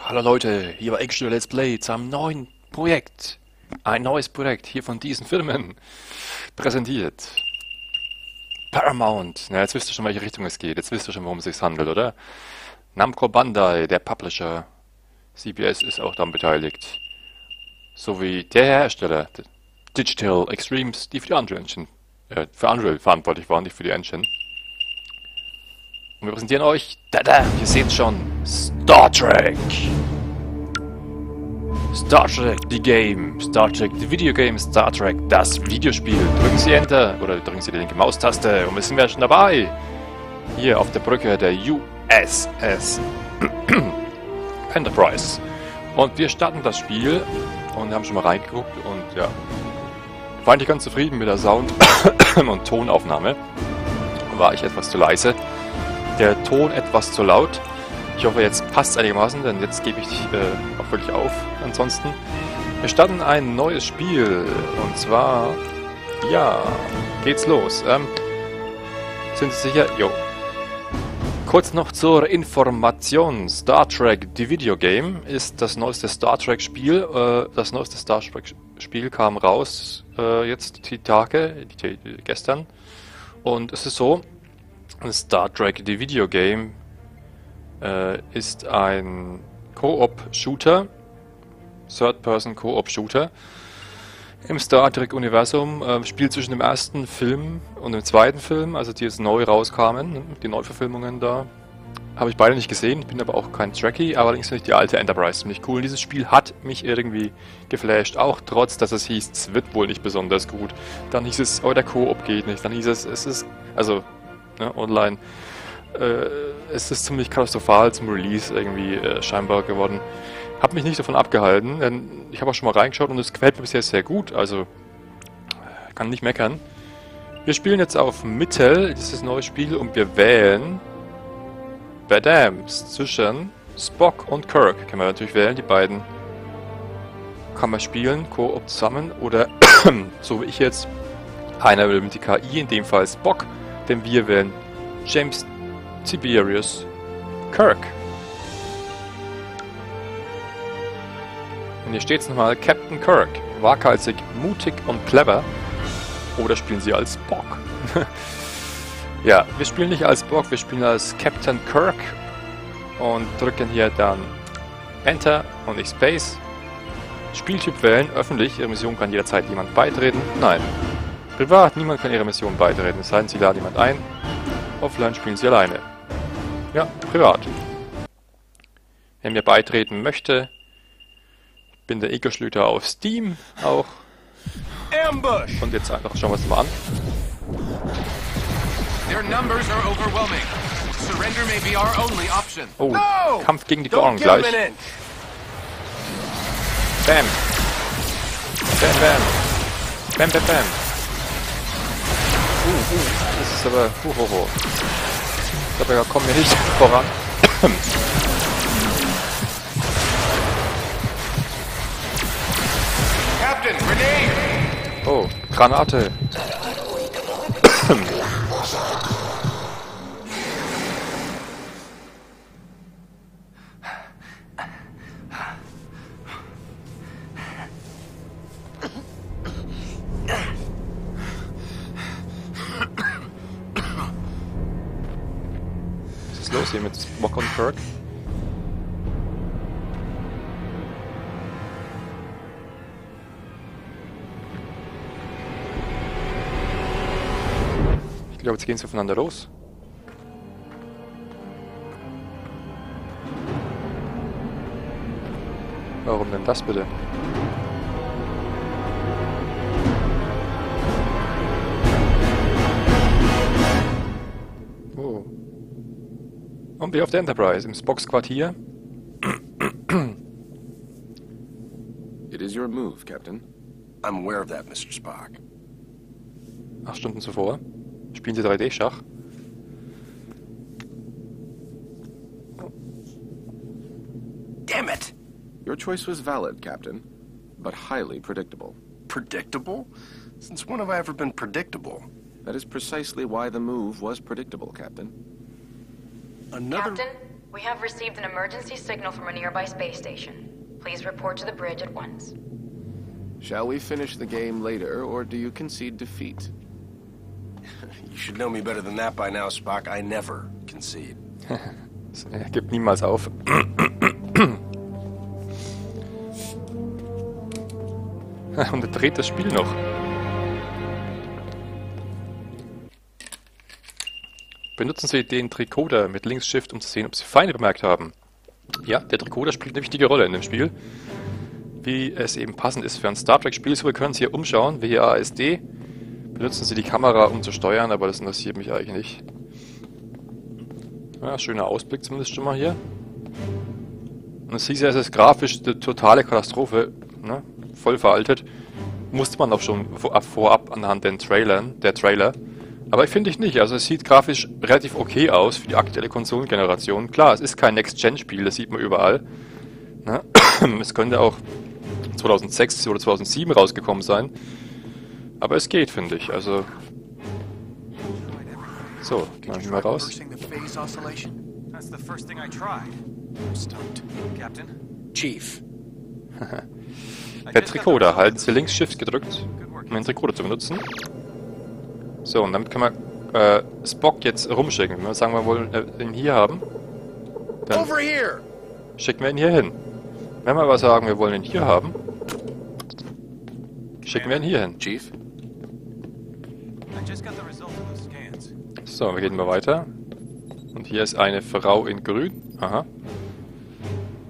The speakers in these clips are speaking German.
Hallo Leute, hier war EgoSchlüter Let's Play zu einem neuen Projekt. Ein neues Projekt hier von diesen Firmen. Präsentiert. Paramount. Na, jetzt wisst ihr schon, welche Richtung es geht. Jetzt wisst ihr schon, worum es sich handelt, oder? Namco Bandai, der Publisher. CBS ist auch daran beteiligt. Sowie der Hersteller, Digital Extremes, die für die Unreal Engine, für Unreal verantwortlich waren, nicht für die Engine. Und wir präsentieren euch, ihr seht schon, Star Trek. Star Trek, die Game. Star Trek, die Videogame. Star Trek, das Videospiel. Drücken Sie Enter oder drücken Sie die linke Maustaste und wir sind schon dabei. Hier auf der Brücke der USS Enterprise. Und wir starten das Spiel und haben schon mal reingeguckt und ja, war eigentlich ganz zufrieden mit der Sound- und Tonaufnahme. War ich etwas zu leise. Der Ton etwas zu laut. Ich hoffe, jetzt passt es einigermaßen, denn jetzt gebe ich auch wirklich auf. Ansonsten, wir starten ein neues Spiel. Und zwar, ja, geht's los. Sind Sie sicher? Jo. Kurz noch zur Information. Star Trek, die Videogame, ist das neueste Star Trek Spiel. Das neueste Star Trek Spiel kam raus, jetzt die Tage, gestern. Und es ist so, Star Trek, die Videogame, ist ein Koop-Shooter, Third-Person-Koop-Shooter im Star Trek Universum, spielt zwischen dem ersten Film und dem zweiten Film, also die jetzt neu rauskamen, die Neuverfilmungen da. Habe ich beide nicht gesehen, ich bin aber auch kein Trekkie, allerdings finde ich die alte Enterprise ziemlich cool. Dieses Spiel hat mich irgendwie geflasht, auch trotz, dass es hieß, es wird wohl nicht besonders gut. Dann hieß es, oh, der Koop geht nicht, dann hieß es ist, also, ne, online, es ist ziemlich katastrophal zum Release irgendwie scheinbar geworden. Hab mich nicht davon abgehalten, denn ich habe auch schon mal reingeschaut und es gefällt mir bisher sehr gut, also kann nicht meckern. Wir spielen jetzt auf Mittel, das ist das neue Spiel, und wir wählen zwischen Spock und Kirk. Können wir natürlich wählen, die beiden kann man spielen, Koop zusammen, oder so wie ich jetzt, einer will mit die KI, in dem Fall Spock, denn wir wählen James Tiberius Kirk. Und hier steht es nochmal, Captain Kirk, waghalsig, mutig und clever. Oder spielen Sie als Spock? Ja, wir spielen nicht als Spock, wir spielen als Captain Kirk und drücken hier dann Enter und nicht Space. Spieltyp wählen, öffentlich, Ihre Mission kann jederzeit jemand beitreten. Nein, privat, niemand kann Ihre Mission beitreten, es sei denn, Sie laden jemand ein. Offline spielen Sie alleine. Ja, privat. Wer mir beitreten möchte, ich bin der EgoSchlüter auf Steam auch. Ambush! Und jetzt einfach schauen wir uns mal an. Their numbers are overwhelming. Surrender may be our only option. Oh, no! Kampf gegen die Gorn gleich. Bam! Bam, bam. Bam, bam, bam. Das ist aber... Ich glaube, da kommen wir nicht voran. Captain, grenade! Oh, Granate. Was ist los hier mit Spock und Kirk? Ich glaube, jetzt gehen sie aufeinander los. Warum denn das bitte? Oh. Und wir auf der Enterprise, im Spocks Quartier. It is your move, Captain. I'm aware of that, Mr. Spock. 8 Stunden zuvor. Spielen Sie 3D-Schach. Damn it! Your choice was valid, Captain, but highly predictable. Predictable? Since when have I ever been predictable? That is precisely why the move was predictable, Captain. Another... Captain, We have received an emergency signal from a nearby space station. Please report to the bridge at once. Shall we finish the game later, or do you concede defeat? You should know me better than that by now, Spock. I never concede. Er gibt niemals auf. Und er dreht das Spiel noch. Benutzen Sie den Trikoder mit Links-Shift, um zu sehen, ob Sie Feinde bemerkt haben. Ja, der Trikoder spielt eine wichtige Rolle in dem Spiel. Wie es eben passend ist für ein Star Trek-Spiel. So, wir können uns hier umschauen. WASD. Benutzen Sie die Kamera, um zu steuern, aber das interessiert mich eigentlich nicht. Ja, schöner Ausblick zumindest schon mal hier. Und es hieß ja, es ist grafisch eine totale Katastrophe. Ne? Voll veraltet. Musste man auch schon vorab anhand der Trailer. Aber ich finde ich nicht. Also es sieht grafisch relativ okay aus für die aktuelle Konsolengeneration. Klar, es ist kein Next-Gen-Spiel, das sieht man überall. Ne? Es könnte auch 2006 oder 2007 rausgekommen sein. Aber es geht, finde ich. Also... So, gehen wir mal raus. Chief. Der Trikoder. Halten Sie Links-Shift gedrückt, um den Trikoder zu benutzen. So, und damit können wir Spock jetzt rumschicken. Wenn wir sagen, wir wollen ihn hier haben, dann schicken wir ihn hier hin. Wenn wir aber sagen, wir wollen ihn hier haben, schicken wir ihn hier hin. Chief? So, wir gehen mal weiter. Und hier ist eine Frau in Grün. Aha.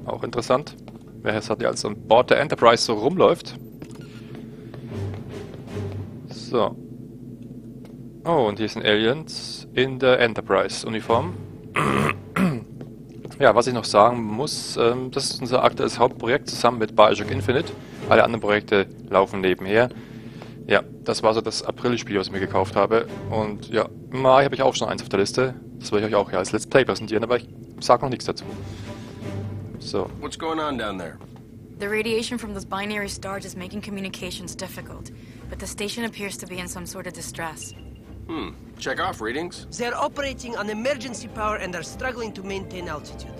Auch interessant. Wer jetzt hat ja als an Bord der Enterprise so rumläuft. So. Oh, und hier sind Aliens in der Enterprise-Uniform. Ja, was ich noch sagen muss, das ist unser aktuelles Hauptprojekt zusammen mit Bioshock Infinite. Alle anderen Projekte laufen nebenher. Ja, das war so das April-Spiel, was ich mir gekauft habe. Und ja, im Mai habe ich auch schon eins auf der Liste. Das will ich euch auch ja als Let's Play präsentieren, aber ich sage noch nichts dazu. So. What's going on down there? The radiation from those binary stars is making communications difficult, but the station appears to be in some sort of distress. Check off readings. They're operating on emergency power and are struggling to maintain altitude.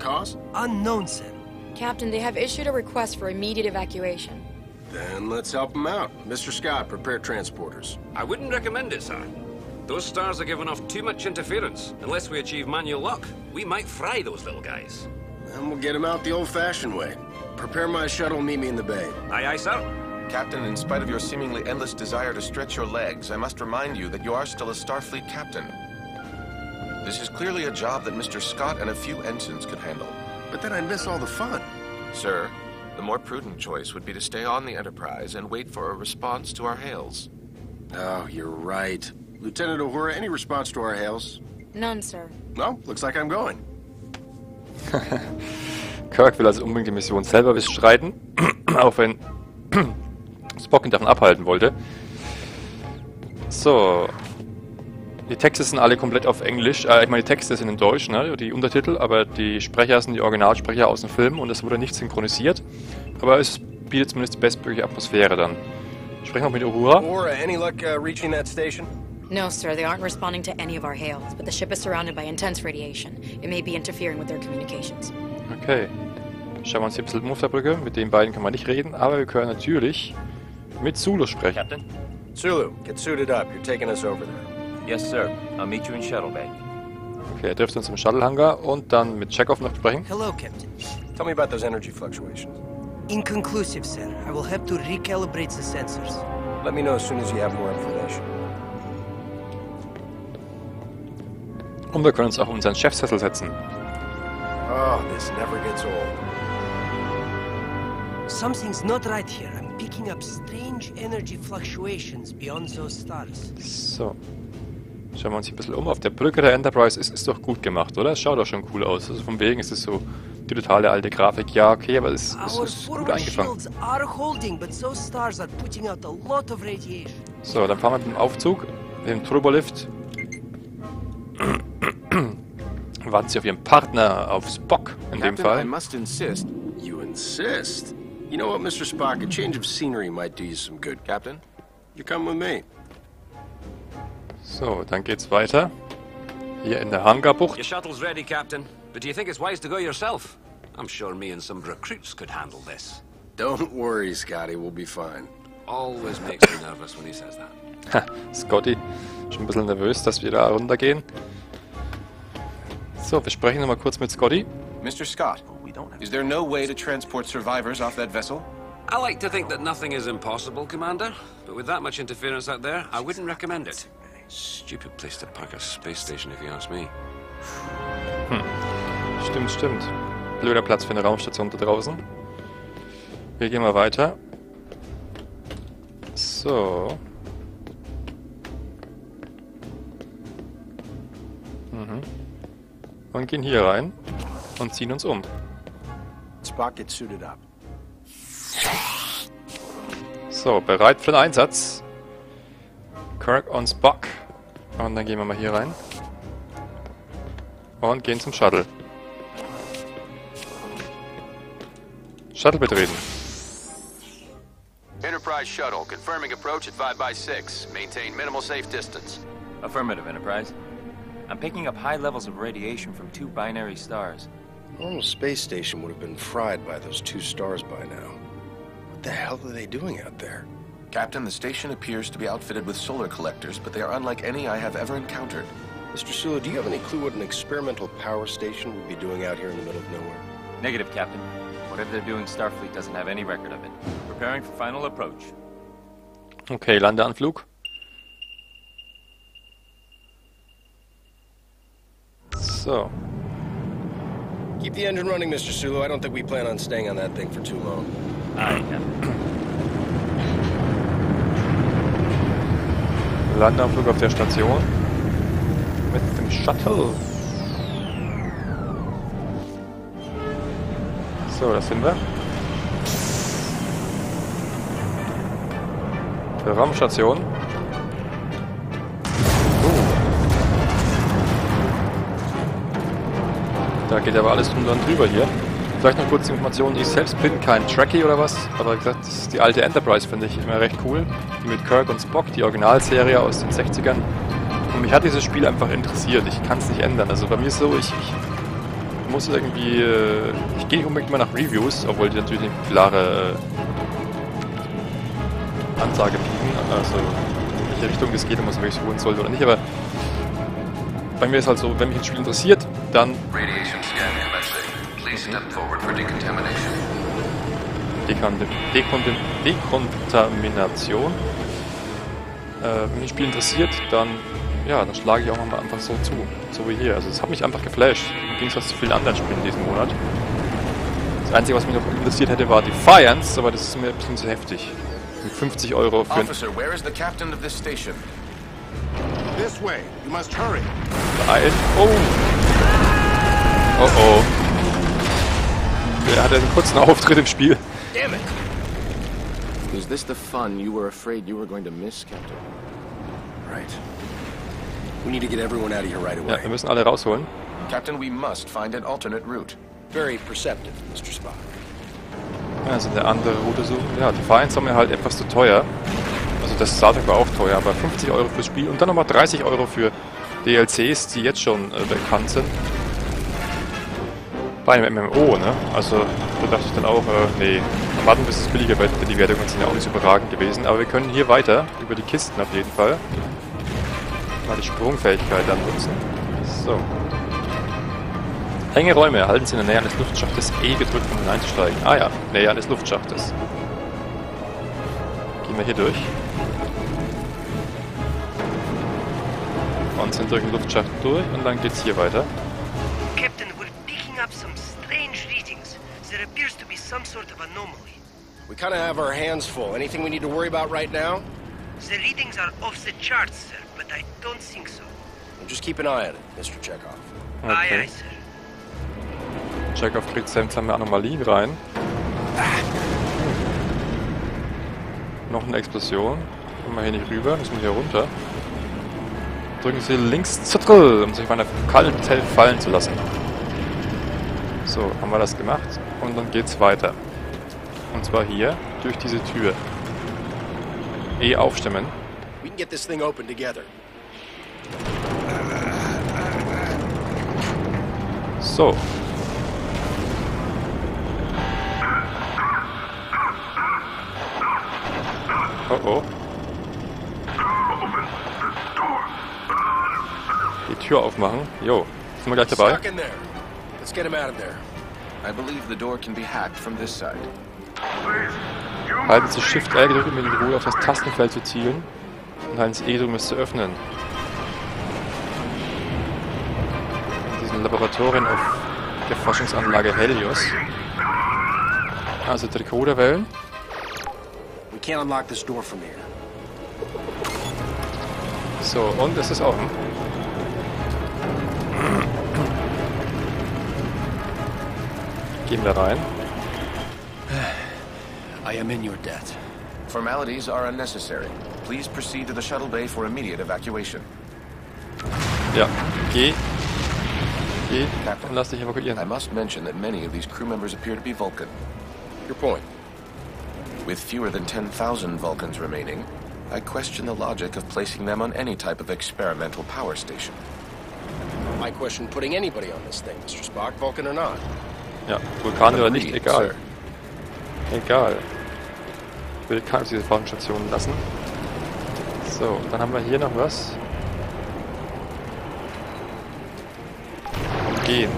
Cause? Unknown, sir. Captain, they have issued a request for immediate evacuation. Then let's help them out. Mr. Scott, prepare transporters. I wouldn't recommend it, sir. Those stars are giving off too much interference. Unless we achieve manual lock, we might fry those little guys. And we'll get them out the old-fashioned way. Prepare my shuttle and meet me in the bay. Aye, aye, sir. Captain, in spite of your seemingly endless desire to stretch your legs, I must remind you that you are still a Starfleet captain. This is clearly a job that Mr. Scott and a few ensigns could handle. But then I'd miss all the fun. Sir, the more prudent choice would be to stay on the Enterprise and wait for a response to our hails. Oh, you're right. Lieutenant Uhura, any response to our hails? None, sir. No, looks like I'm going. Kirk will also unbedingt die Mission selber bestreiten, auch wenn Spock ihn davon abhalten wollte. So. Die Texte sind alle komplett auf Englisch. Ich meine, die Texte sind in Deutsch, ne? Die Untertitel, aber die Sprecher sind die Originalsprecher aus dem Film und es wurde nicht synchronisiert. Aber es bietet zumindest die bestmögliche Atmosphäre dann. Sprechen wir mit Uhura. Uhura, any luck reaching that station? No, sir, they aren't responding to any of our hails, but the ship is surrounded by intense radiation. It may be interfering with their communications. Okay. Schauen wir uns hier ein bisschen um auf der Brücke. Mit den beiden kann man nicht reden, aber wir können natürlich mit Zulu sprechen. Captain? Sulu, get suited up. You're taking us over there. Yes, sir. I'll meet you in Shuttle Bay. Okay, er dürfte uns im Shuttle-Hangar und dann mit Chekhov noch sprechen. Hello, Captain. Tell me about those energy fluctuations. Inconclusive, sir. I will have to recalibrate the sensors. Let me know as soon as you have more information. Und wir können uns auch in unseren Chefsessel setzen. Oh, this never gets old. Something's not right here. I'm picking up strange energy fluctuations beyond those stars. So. Schauen wir uns hier ein bisschen um. Auf der Brücke der Enterprise ist doch gut gemacht, oder? Es schaut doch schon cool aus. Also von wegen ist es so die totale alte Grafik. Ja, okay, aber es ist gut eingefangen. So, dann fahren wir mit dem Aufzug, mit dem Turbolift. Warten Sie auf Ihren Partner, auf Spock in dem Fall. I must insist. You insist? You know what, Mr. Spock? A change of scenery might do you some good, Captain. You come with me. So, dann geht's weiter. Hier in der Hangarbucht. Your shuttle's ready, Captain. But do you think it's wise to go yourself? I'm sure me and some recruits could handle this. Don't worry, Scotty. We'll be fine. Always makes me nervous when he says that. Ha, Scotty. Schon ein bisschen nervös, dass wir da runtergehen. So, wir sprechen nochmal kurz mit Scotty. Mr. Scott, is there no way to transport survivors off that vessel? I like to think that nothing is impossible, Commander. But with that much interference out there, I wouldn't recommend it. Stupid place to park a space station, if you ask me. Stimmt, stimmt. Blöder Platz für eine Raumstation da draußen. Wir gehen mal weiter. So. Und gehen hier rein und ziehen uns um. Spock, get suited up. So, bereit für den Einsatz. Kirk und Spock. Und dann gehen wir mal hier rein. Und gehen zum Shuttle. Shuttle betreten. Enterprise shuttle, confirming approach at 5x6. Maintain minimal safe distance. Affirmative, Enterprise. I'm picking up high levels of radiation from 2 binary stars. A normal space station would have been fried by those 2 stars by now. What the hell are they doing out there? Captain, the station appears to be outfitted with solar collectors, but they are unlike any I have ever encountered. Mr. Sulu, do you have any clue what an experimental power station would be doing out here in the middle of nowhere? Negative, Captain. Whatever they're doing, Starfleet doesn't have any record of it. Preparing for final approach. Okay, Landeanflug. So. Keep the engine running, Mr. Sulu. I don't think we plan on staying on that thing for too long. Aye, Captain. Landeanflug auf der Station. Mit dem Shuttle. So, das sind wir. Der Raumstation. Da geht aber alles drunter und drüber hier. Vielleicht noch kurz die Information, ich selbst bin kein Trekkie oder was, aber wie gesagt, das ist die alte Enterprise, finde ich immer recht cool. Die mit Kirk und Spock, die Originalserie aus den 60ern. Und mich hat dieses Spiel einfach interessiert, ich kann es nicht ändern. Also bei mir ist so, ich muss irgendwie, ich gehe nicht unbedingt mal nach Reviews, obwohl die natürlich eine klare Ansage bieten, also in welche Richtung es geht und was man wirklich holen sollte oder nicht, aber bei mir ist halt so, wenn mich ein Spiel interessiert, dann Radiation scan commencing. Please step forward for decontamination. Dekontamination. Wenn mich ein Spiel interessiert, dann ja, dann schlage ich auch mal einfach so zu. So wie hier. Also es hat mich einfach geflasht. Im Gegensatz zu vielen anderen Spielen in diesem Monat. Das Einzige, was mich noch interessiert hätte, war Defiance, aber das ist mir ein bisschen zu heftig. Mit 50 € für ein... Officer, where is the captain of this station? This way. You must hurry. Beeilt. Oh! Oh oh. Der hatte einen kurzen Auftritt im Spiel. Damn it! Is this the fun you were afraid you were going to miss, Captain? Right. We need to get everyone out of here right Ja, away. wir müssen alle rausholen. Captain, we must find an alternate route. Very perceptive, Mr. Spock. Also eine andere Route suchen. Ja, Defiance war mir halt etwas zu teuer. Also das Startup war auch teuer, aber 50 € fürs Spiel und dann nochmal 30 € für DLCs, die jetzt schon bekannt sind. Bei einem MMO, ne? Also da dachte ich dann auch, nee, warten bis es billiger wird, denn die Wertungen sind ja auch nicht so überragend gewesen. Aber wir können hier weiter, über die Kisten auf jeden Fall, mal die Sprungfähigkeit dann nutzen. So. Enge Räume erhalten Sie in der Nähe eines Luftschachtes E gedrückt, um hineinzusteigen. Ah ja, Nähe eines Luftschachtes. Gehen wir hier durch. Und sind durch den Luftschacht durch und dann geht's hier weiter. Captain, we're picking up some strange readings. There appears to be some sort of anomaly. We kind of have our hands full. Anything we need to worry about right now? The readings are off the charts, sir, but I don't think so. Well, just keep an eye on it, Mr. Chekhov. Aye, Okay. aye, sir. Chekhov kriegt seltsame Anomalien rein. Noch eine Explosion. Kommen wir hier nicht rüber, müssen wir hier runter. Drücken Sie links Zittel, um sich auf einer kalten Zelt fallen zu lassen. So, haben wir das gemacht. Und dann geht's weiter. Und zwar hier, durch diese Tür. E aufstimmen. We can get this thing open together. So. Oh oh. Die Tür aufmachen. Jo. Sind wir gleich dabei? Stuck in there. Let's get him out of there. I believe the door can be hacked from this side. Halten Sie Shift L gedrückt, um mit dem Ruhe auf das Tastenfeld zu zielen. Und halten Sie E gedrückt, um es zu öffnen. In diesen Laboratorien auf der Forschungsanlage Helios. Also Decoderwellen. We can't unlock this door from here. So, und es ist offen. Gehen wir rein. I am in your debt. Formalities are unnecessary. Please proceed to the shuttle bay for immediate evacuation. Ja, geh. Geh Captain, und lass dich evakuieren. I must mention that many of these crew members appear to be Vulcan. Your point. With fewer than 10,000 Vulcans remaining, I question the logic of placing them on any type of experimental power station. I question putting anybody on this thing, Mr. Spock, Vulcan or not. Ja, Vulkan oder nicht, Agreed, egal. sir. Egal. Ich will keine diese Forschungsstationen lassen. So, dann haben wir hier noch was. Gehen.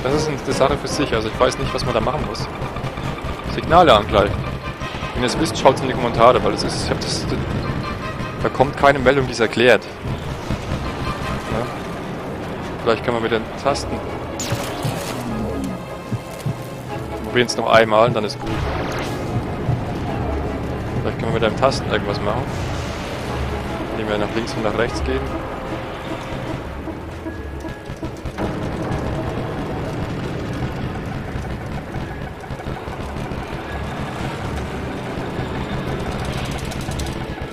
Das ist eine Sache für sich, also ich weiß nicht, was man da machen muss. Signale angleichen. Wenn ihr es wisst, schaut es in die Kommentare, weil es ist, da kommt keine Meldung, die es erklärt. Ja? Vielleicht kann man mit den Tasten. Probieren es noch einmal und dann ist gut. Vielleicht können wir mit den Tasten irgendwas machen. Indem wir nach links und nach rechts gehen.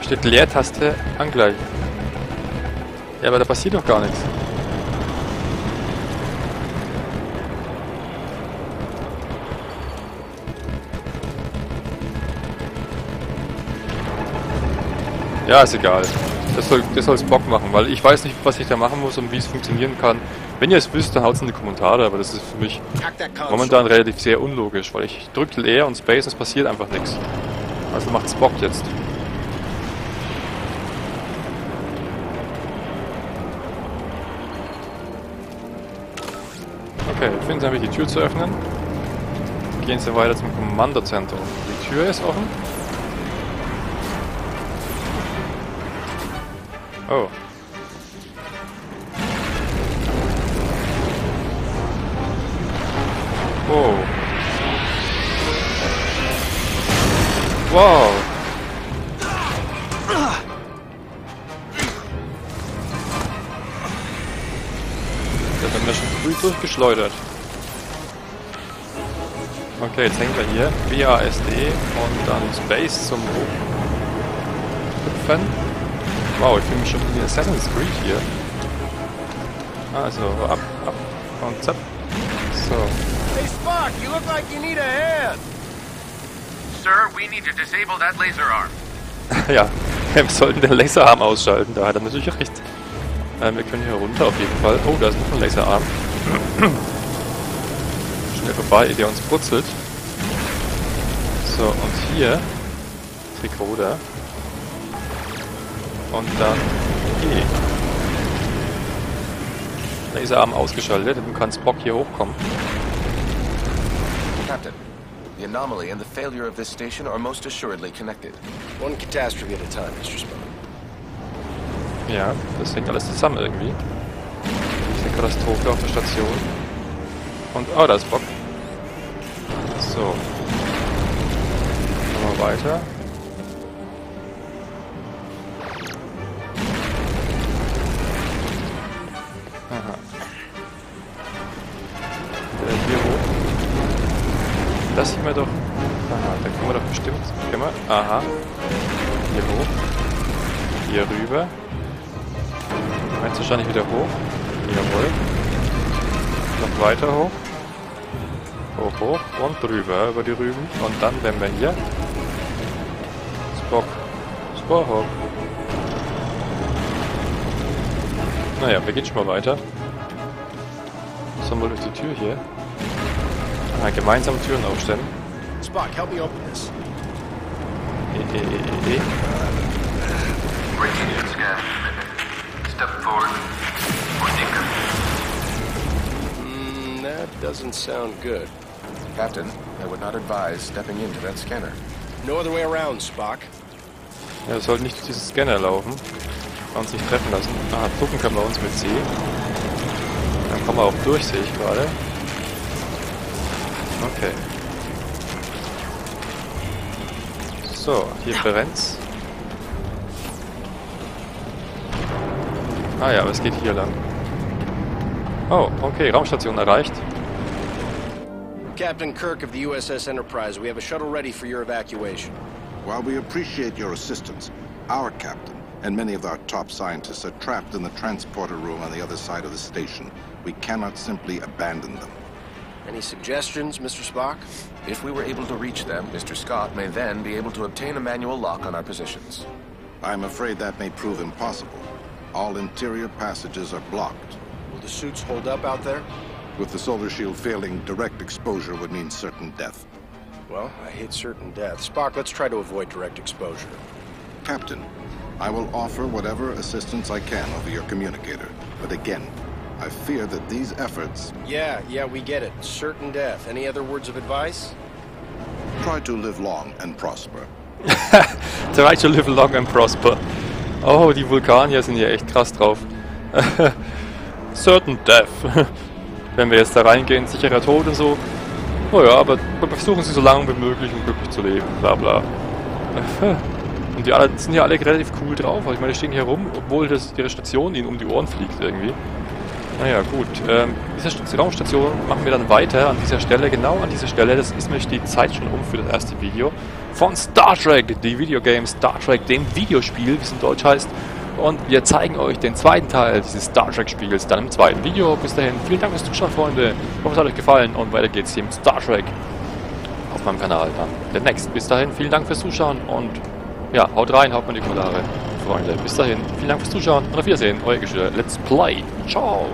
Steht Leertaste angleichen. Ja, aber da passiert doch gar nichts. Ja, ist egal. Das soll Spock machen, weil ich weiß nicht, was ich da machen muss und wie es funktionieren kann. Wenn ihr es wisst, dann haut es in die Kommentare, aber das ist für mich momentan relativ sehr unlogisch, weil ich drücke Leer und Space und es passiert einfach nichts. Also macht Spock jetzt. Okay, finden Sie, die Tür zu öffnen. Gehen Sie weiter zum Kommandozentrum. Die Tür ist offen. Oh. Wow. Wow. Das haben wir schon früh durchgeschleudert. Okay, jetzt hängen wir hier. WASD und dann Space zum Hochhüpfen. Wow, ich fühle mich schon wie Assassin's Creed hier. Also, ab und zapp. So. Hey Spock, you look like you need a hand. Sir, we need to disable that laser arm. Ja, wir sollten den Laserarm ausschalten, da hat er natürlich recht. Wir können hier runter auf jeden Fall. Oh, da ist noch ein Laserarm. Schnell vorbei, der uns brutzelt. So, und hier Trikoder. Und dann E. Laserarm ausgeschaltet, dann kann Spock hier hochkommen. Captain, the anomaly and the failure of this station are most assuredly connected. One catastrophe at a time, Mr. Spock. Ja, das hängt alles zusammen irgendwie. Diese Katastrophe auf der Station. Und, oh, da ist Spock. So. Machen wir weiter. Aha. Hier hoch. Das sieht man doch Können wir doch bestimmt. Können wir? Aha. Hier hoch. Hier rüber. Jetzt wahrscheinlich wieder hoch. Jawohl. Noch weiter hoch. Hoch, hoch und drüber über die Rüben. Und dann werden wir hier. Spock. Spock. Naja, wir gehen schon mal weiter. Sollen wir durch die Tür hier? Ah, gemeinsam Türen aufstellen. Spock, help me open this. Radiation scan. Step forward. For decryption. That doesn't sound good. Captain, I would not advise stepping into that scanner. No other way around, Spock. Ja, wir sollten nicht durch diesen Scanner laufen. Uns nicht treffen lassen. Ah, gucken können wir uns mit C. Dann kommen wir auch durch, sehe ich gerade. Okay. So, hier brennt's. Ah ja, aber es geht hier lang. Oh, okay, Raumstation erreicht. Captain Kirk of the USS Enterprise, we have a shuttle ready for your evacuation. While we appreciate your assistance, our captain and many of our top scientists are trapped in the transporter room on the other side of the station. We cannot simply abandon them. Any suggestions, Mr. Spock? If we were able to reach them, Mr. Scott may then be able to obtain a manual lock on our positions. I'm afraid that may prove impossible. All interior passages are blocked. Will the suits hold up out there? With the solar shield failing, direct exposure would mean certain death. Well, I hate certain death. Spock, let's try to avoid direct exposure. Captain, I will offer whatever assistance I can over your communicator. But again, I fear that these efforts... Yeah, we get it. Certain death. Any other words of advice? Try to live long and prosper. Try to live long and prosper. Oh, die Vulkanier sind hier echt krass drauf. Certain death. Wenn wir jetzt da reingehen, sicherer Tod und so. Oh ja, aber versuchen sie so lange wie möglich und glücklich zu leben. Bla bla. Und die sind ja alle relativ cool drauf. Ich meine, die stehen hier rum, obwohl ihre Station ihnen um die Ohren fliegt irgendwie. Naja, gut. Diese Raumstation machen wir dann weiter an dieser Stelle. Genau an dieser Stelle. Das ist nämlich die Zeit schon um für das erste Video. Von Star Trek, die Videogame Star Trek, dem Videospiel, wie es in Deutsch heißt. Und wir zeigen euch den zweiten Teil dieses Star Trek Spiels dann im zweiten Video. Bis dahin, vielen Dank fürs Zuschauen, Freunde. Ich hoffe, es hat euch gefallen. Und weiter geht's hier im Star Trek auf meinem Kanal dann demnächst. Bis dahin, vielen Dank fürs Zuschauen und ja, haut rein, haut mal in die Kommentare, Freunde. Bis dahin, vielen Dank fürs Zuschauen und auf Wiedersehen. Euer EgoSchlüter. Let's play. Ciao.